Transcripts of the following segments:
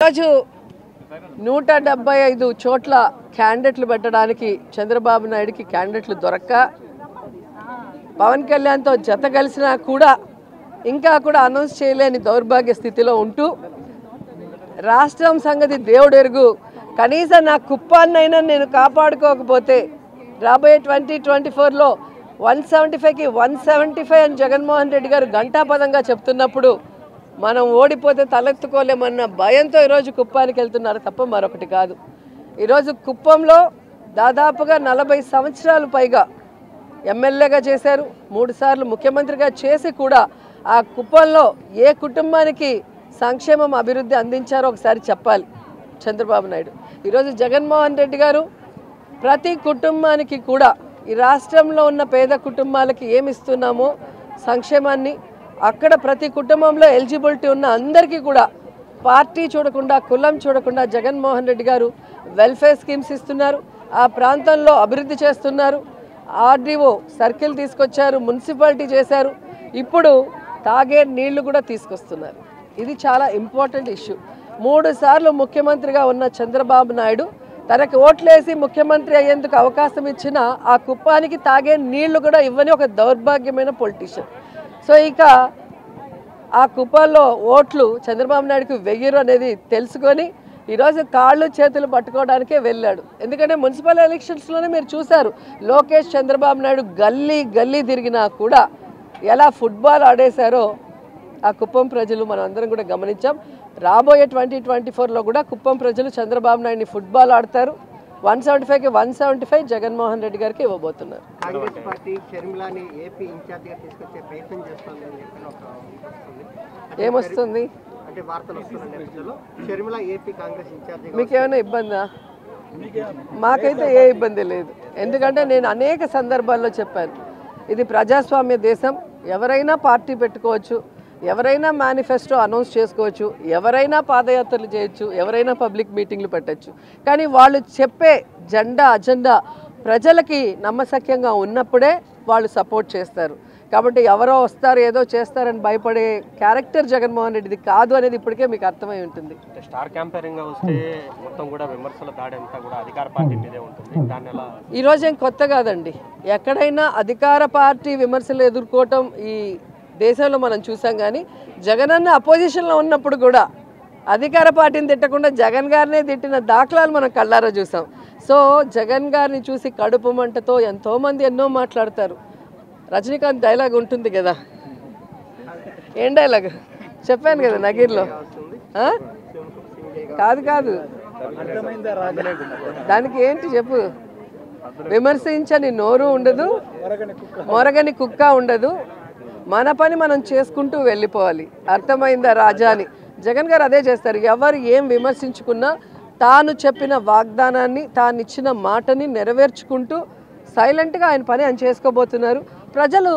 రోజు 175 చోట్ల క్యాండిడేట్లు పెట్టడానికి చంద్రబాబు నాయుడుకి క్యాండిడేట్లు దొరక్క పవన్ కళ్యాణ్తో జత కలిసినా కూడా ఇంకా కూడా అనౌన్స్ చేయలేని దౌర్భాగ్య స్థితిలో ఉంటూ రాష్ట్రం సంగతి దేవుడు ఎరుగు కనీసం నా కుప్పాన్నైనా నేను కాపాడుకోకపోతే రాబోయే 2024లో 175కి 175 అని జగన్మోహన్ రెడ్డి గారు ఘంటాపదంగా చెప్తున్నప్పుడు మనం ఓడిపోతే తలెత్తుకోలేమన్న భయంతో ఈరోజు కుప్పానికి వెళ్తున్నారు తప్ప మరొకటి కాదు. ఈరోజు కుప్పంలో దాదాపుగా 40 సంవత్సరాలు పైగా ఎమ్మెల్యేగా చేశారు, 3 సార్లు ముఖ్యమంత్రిగా చేసి కూడా ఆ కుప్పంలో ఏ కుటుంబానికి సంక్షేమం అభివృద్ధి అందించారో ఒకసారి చెప్పాలి చంద్రబాబు నాయుడు. ఈరోజు జగన్మోహన్ రెడ్డి గారు ప్రతి కుటుంబానికి కూడా ఈ రాష్ట్రంలో ఉన్న పేద కుటుంబాలకి ఏమి ఇస్తున్నామో సంక్షేమాన్ని అక్కడ ప్రతి కుటుంబంలో ఎలిజిబిలిటీ ఉన్న అందరికీ కూడా పార్టీ చూడకుండా కులం చూడకుండా జగన్మోహన్ రెడ్డి గారు వెల్ఫేర్ స్కీమ్స్ ఇస్తున్నారు. ఆ ప్రాంతంలో అభివృద్ధి చేస్తున్నారు. ఆర్డీఓ సర్కిల్ తీసుకొచ్చారు, మున్సిపాలిటీ చేశారు, ఇప్పుడు తాగే నీళ్లు కూడా తీసుకొస్తున్నారు. ఇది చాలా ఇంపార్టెంట్ ఇష్యూ. 3 సార్లు ముఖ్యమంత్రిగా ఉన్న చంద్రబాబు నాయుడు తనకు ఓట్లేసి ముఖ్యమంత్రి అయ్యేందుకు అవకాశం ఇచ్చిన ఆ కుప్పానికి తాగే నీళ్లు కూడా ఇవ్వని ఒక దౌర్భాగ్యమైన పొలిటీషియన్. సో ఇక ఆ కుప్పంలో ఓట్లు చంద్రబాబు నాయుడుకి వెయ్యరు అనేది తెలుసుకొని ఈరోజు కాళ్ళు చేతులు పట్టుకోవడానికే వెళ్ళాడు. ఎందుకంటే మున్సిపల్ ఎలక్షన్స్లోనే మీరు చూశారు, లోకేష్ చంద్రబాబు నాయుడు గల్లీ గల్లీ తిరిగినా కూడా ఎలా ఫుట్బాల్ ఆడేశారో ఆ కుప్పం ప్రజలు మనం అందరం కూడా గమనించాం. రాబోయే 2024లో కూడా కుప్పం ప్రజలు చంద్రబాబు నాయుడిని ఫుట్బాల్ ఆడతారు. 175కి 175 జగన్మోహన్ రెడ్డి గారికి ఇవ్వబోతున్నారు. కాంగ్రెస్ పార్టీ షర్మిలాని ఏపీ ఇన్ఛార్జిగా తీసుకొచ్చే ప్రయత్నం చేస్తుందని ఏమొస్తుంది అంటే వార్తలు వస్తున్న నేపథ్యంలో షర్మిల ఏపీ కాంగ్రెస్ ఇన్ఛార్జిగా మీకేమైనా ఇబ్బందా? మాకైతే ఏ ఇబ్బంది లేదు. ఎందుకంటే నేను అనేక సందర్భాల్లో చెప్పాను, ఇది ప్రజాస్వామ్య దేశం, ఎవరైనా పార్టీ పెట్టుకోవచ్చు, ఎవరైనా మేనిఫెస్టో అనౌన్స్ చేసుకోవచ్చు, ఎవరైనా పాదయాత్రలు చేయొచ్చు, ఎవరైనా పబ్లిక్ మీటింగ్లు పెట్టచ్చు. కానీ వాళ్ళు చెప్పే అజెండా ప్రజలకి నమ్మశక్యంగా ఉన్నప్పుడే వాళ్ళు సపోర్ట్ చేస్తారు. కాబట్టి ఎవరో వస్తారు ఏదో చేస్తారని భయపడే క్యారెక్టర్ జగన్మోహన్ రెడ్డిది కాదు అనేది ఇప్పటికే మీకు అర్థమై ఉంటుంది. స్టార్ క్యాంపెయినింగ్ వస్తే మొత్తం కూడా విమర్శల దాడి అంతా కూడా అధికార పార్టీ మీదే ఉంటుంది. దాని ఎలా ఈరోజు ఏం కొత్త కాదండి. ఎక్కడైనా అధికార పార్టీ విమర్శలు ఎదుర్కోవటం ఈ దేశంలో మనం చూసాం. కానీ జగనన్న అపోజిషన్లో ఉన్నప్పుడు కూడా అధికార పార్టీని తిట్టకుండా జగన్ గారినే తిట్టిన దాఖలాలు మనం కళ్ళారా చూసాం. సో జగన్ గారిని చూసి కడుపు మంటతో ఎంతోమంది ఎన్నో మాట్లాడతారు. రజనీకాంత్ డైలాగ్ ఉంటుంది కదా, ఏం డైలాగ్ చెప్పాను కదా నగీర్లో, కాదు దానికి ఏంటి చెప్పు. విమర్శించని నోరు ఉండదు, మొరగని కుక్క ఉండదు, మన పని మనం చేసుకుంటూ వెళ్ళిపోవాలి. అర్థమైందా రాజా అని జగన్ గారు అదే చేస్తారు. ఎవరు ఏం విమర్శించుకున్నా తాను చెప్పిన వాగ్దానాన్ని, తాను ఇచ్చిన మాటని నెరవేర్చుకుంటూ సైలెంట్గా ఆయన పని ఆయన చేసుకోబోతున్నారు. ప్రజలు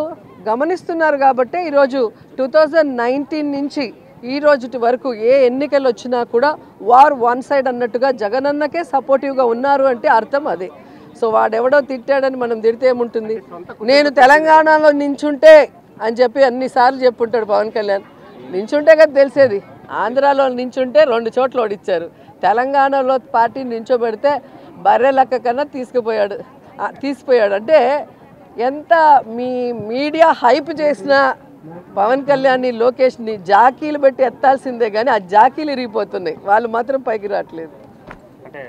గమనిస్తున్నారు కాబట్టి ఈరోజు 2019 నుంచి ఈ రోజుటి వరకు ఏ ఎన్నికలు వచ్చినా కూడా వార్ వన్ సైడ్ అన్నట్టుగా జగనన్నకే సపోర్టివ్గా ఉన్నారు అంటే అర్థం అదే. సో వాడెవడో తిట్టాడని మనం తిడితే ఏముంటుంది. నేను తెలంగాణలో నించుంటే అని చెప్పి అన్నిసార్లు చెప్పుంటాడు పవన్ కళ్యాణ్. నించుంటే కదా తెలిసేది. ఆంధ్రాలో నించుంటే 2 చోట్ల ఓడిచ్చారు. తెలంగాణలో పార్టీని నించోబెడితే బర్రె లెక్క కన్నా తీసిపోయాడు. అంటే ఎంత మీ మీడియా హైప్ చేసినా పవన్ కళ్యాణ్ని లోకేష్ని జాకీలు పెట్టి ఎత్తాల్సిందే కానీ ఆ జాకీలు ఇరిగిపోతున్నాయి, వాళ్ళు మాత్రం పైకి రావట్లేదు. అంటే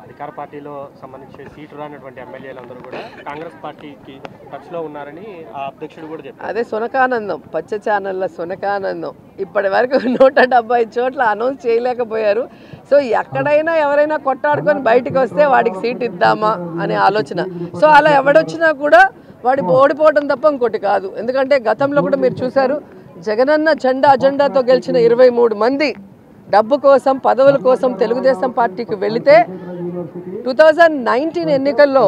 అధికార పార్టీలో సంబంధించి సీటు రానటువంటి ఎమ్మెల్యేలందరూ కూడా కాంగ్రెస్ పార్టీకి టచ్లో ఉన్నారని ఆ అధ్యక్షుడు కూడా చెప్పారు. అదే సునకానందం, పచ్చ ఛానళ్ళ సునకానందం. ఇప్పటి వరకు 175 చోట్ల అనౌన్స్ చేయలేకపోయారు. సో ఎక్కడైనా ఎవరైనా కొట్టాడుకొని బయటకు వస్తే వాడికి సీట్ ఇద్దామా అనే ఆలోచన. సో అలా ఎవడొచ్చినా కూడా వాడి ఓడిపోవడం తప్ప ఇంకోటి కాదు. ఎందుకంటే గతంలో కూడా మీరు చూశారు, జగనన్న అజెండాతో గెలిచిన 23 మంది డబ్బు కోసం పదవుల కోసం తెలుగుదేశం పార్టీకి వెళితే 2019 ఎన్నికల్లో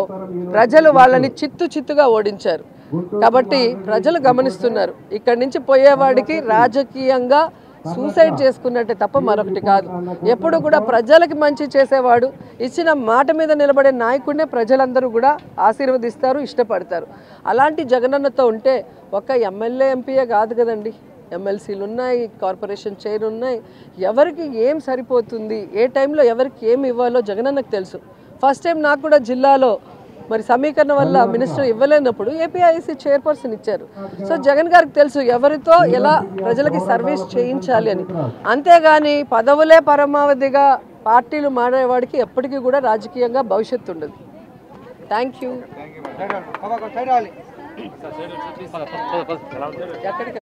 ప్రజలు వాళ్ళని చిత్తుగా ఓడించారు. కాబట్టి ప్రజలు గమనిస్తున్నారు. ఇక్కడి నుంచి పోయేవాడికి రాజకీయంగా సూసైడ్ చేసుకున్నట్టే తప్ప మరొకటి కాదు. ఎప్పుడు కూడా ప్రజలకి మంచి చేసేవాడు, ఇచ్చిన మాట మీద నిలబడే నాయకుడినే ప్రజలందరూ కూడా ఆశీర్వదిస్తారు, ఇష్టపడతారు. అలాంటి జగనన్నతో ఉంటే ఒక్క ఎమ్మెల్యే ఎంపీయే కాదు కదండి, ఎమ్మెల్సీలు ఉన్నాయి, కార్పొరేషన్ చైర్ ఉన్నాయి. ఎవరికి ఏం సరిపోతుంది, ఏ టైంలో ఎవరికి ఏం ఇవ్వాలో జగనన్నకు తెలుసు. ఫస్ట్ టైం నాకు కూడా జిల్లాలో మరి సమీకరణ వల్ల మినిస్టర్ ఇవ్వలేనప్పుడు ఏపీఐసి చైర్పర్సన్ ఇచ్చారు. సో జగన్ గారికి తెలుసు ఎవరితో ఎలా ప్రజలకి సర్వీస్ చేయించాలి అని. అంతేగాని పదవులే పరమావధిగా పార్టీలు మారేవాడికి ఎప్పటికీ కూడా రాజకీయంగా భవిష్యత్తు ఉండదు. Thank you.